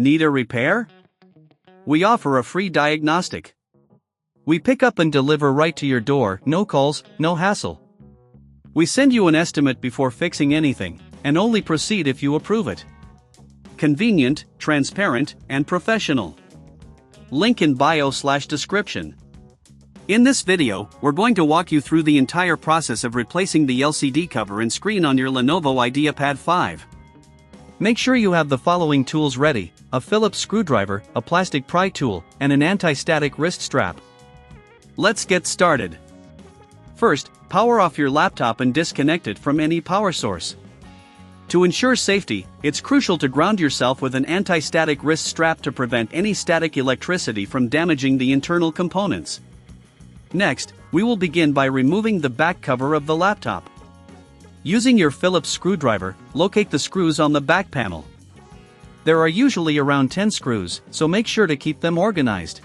Need a repair? We offer a free diagnostic. We pick up and deliver right to your door, no calls, no hassle. We send you an estimate before fixing anything, and only proceed if you approve it. Convenient, transparent, and professional. Link in bio/description. In this video, we're going to walk you through the entire process of replacing the LCD cover and screen on your Lenovo IdeaPad 5. Make sure you have the following tools ready: a Phillips screwdriver, a plastic pry tool, and an anti-static wrist strap. Let's get started. First, power off your laptop and disconnect it from any power source. To ensure safety, it's crucial to ground yourself with an anti-static wrist strap to prevent any static electricity from damaging the internal components. Next, we will begin by removing the back cover of the laptop. Using your Phillips screwdriver, locate the screws on the back panel. There are usually around 10 screws, so make sure to keep them organized.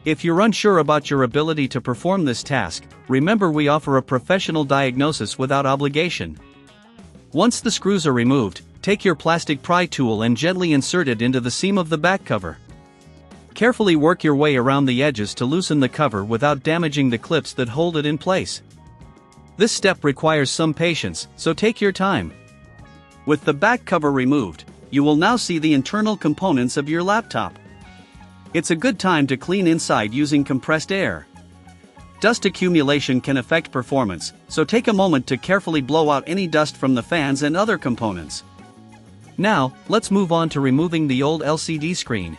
If you're unsure about your ability to perform this task, remember we offer a professional diagnosis without obligation. Once the screws are removed, take your plastic pry tool and gently insert it into the seam of the back cover. Carefully work your way around the edges to loosen the cover without damaging the clips that hold it in place. This step requires some patience, so take your time. With the back cover removed, you will now see the internal components of your laptop. It's a good time to clean inside using compressed air. Dust accumulation can affect performance, so take a moment to carefully blow out any dust from the fans and other components. Now, let's move on to removing the old LCD screen.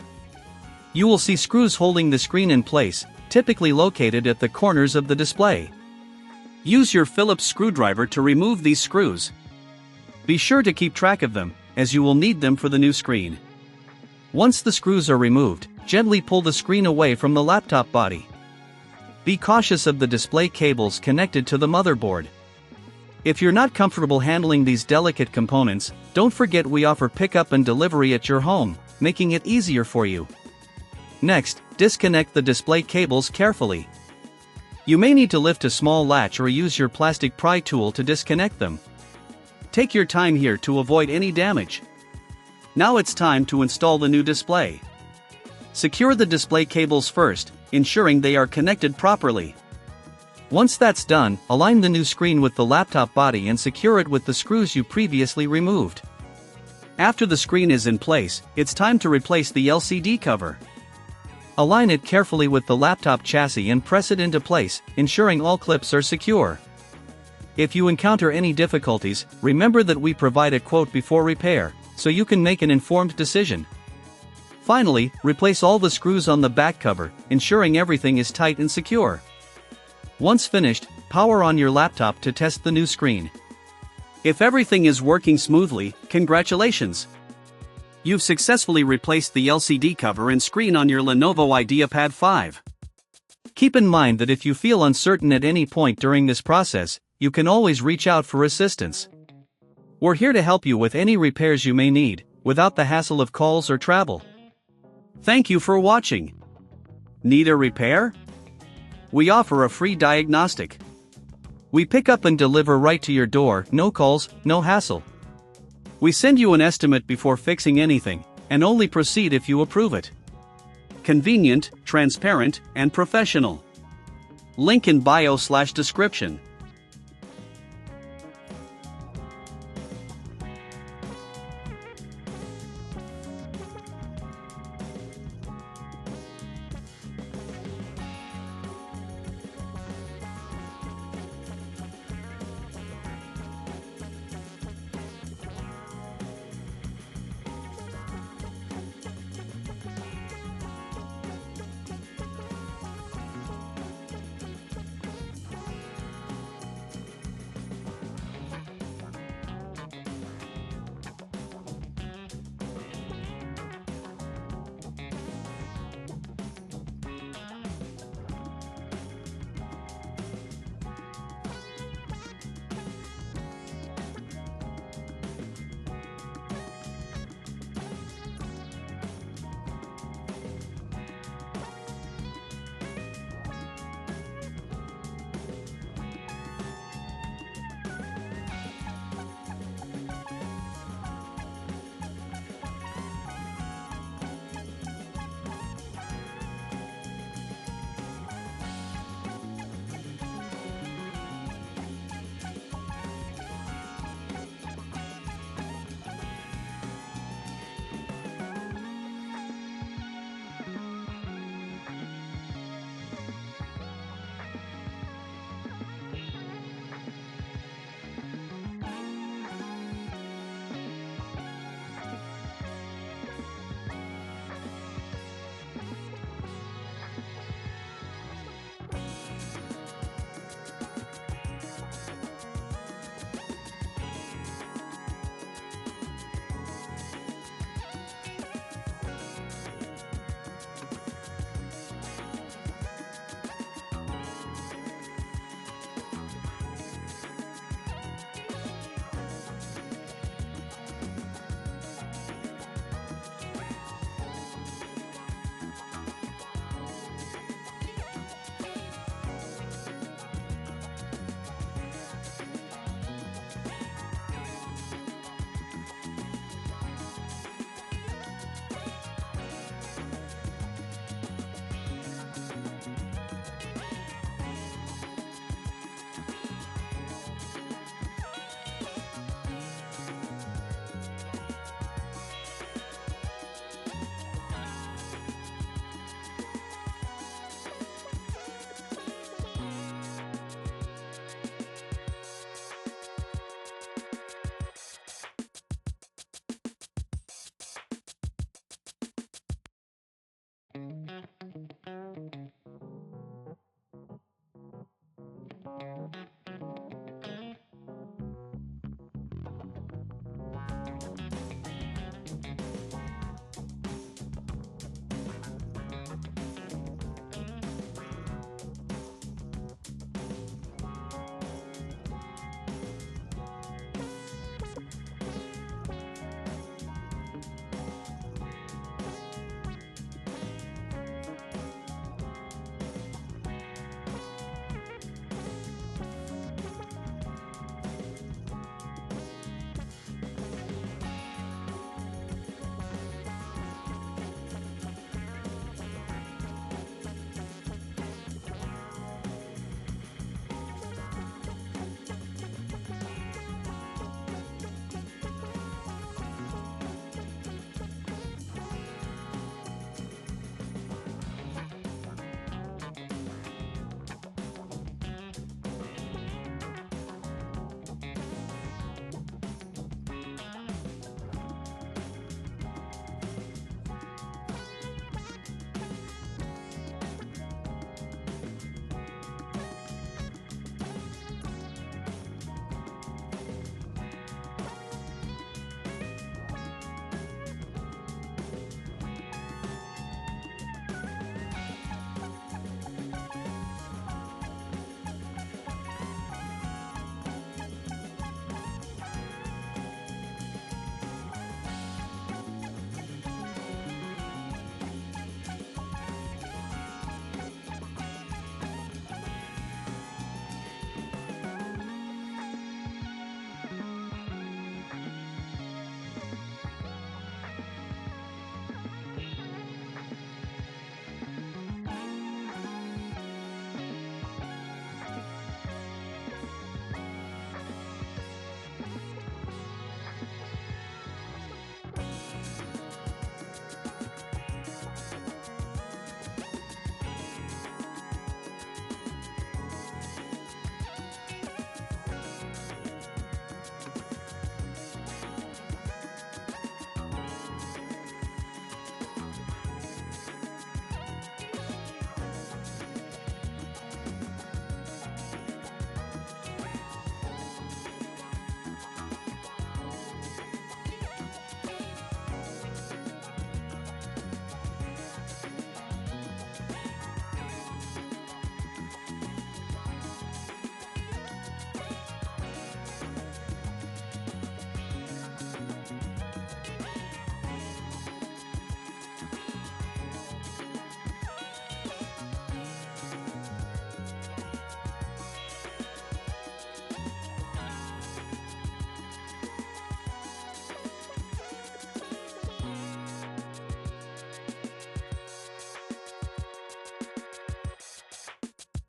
You will see screws holding the screen in place, typically located at the corners of the display. Use your Phillips screwdriver to remove these screws. Be sure to keep track of them, as you will need them for the new screen. Once the screws are removed, gently pull the screen away from the laptop body. Be cautious of the display cables connected to the motherboard. If you're not comfortable handling these delicate components, don't forget we offer pickup and delivery at your home, making it easier for you. Next, disconnect the display cables carefully. You may need to lift a small latch or use your plastic pry tool to disconnect them. Take your time here to avoid any damage. Now it's time to install the new display. Secure the display cables first, ensuring they are connected properly. Once that's done, align the new screen with the laptop body and secure it with the screws you previously removed. After the screen is in place, it's time to replace the LCD cover. Align it carefully with the laptop chassis and press it into place, ensuring all clips are secure. If you encounter any difficulties, remember that we provide a quote before repair, so you can make an informed decision. Finally, replace all the screws on the back cover, ensuring everything is tight and secure. Once finished, power on your laptop to test the new screen. If everything is working smoothly, congratulations! You've successfully replaced the LCD cover and screen on your Lenovo IdeaPad 5. Keep in mind that if you feel uncertain at any point during this process, you can always reach out for assistance. We're here to help you with any repairs you may need, without the hassle of calls or travel. Thank you for watching. Need a repair? We offer a free diagnostic. We pick up and deliver right to your door, no calls, no hassle. We send you an estimate before fixing anything, and only proceed if you approve it. Convenient, transparent, and professional. Link in bio/description.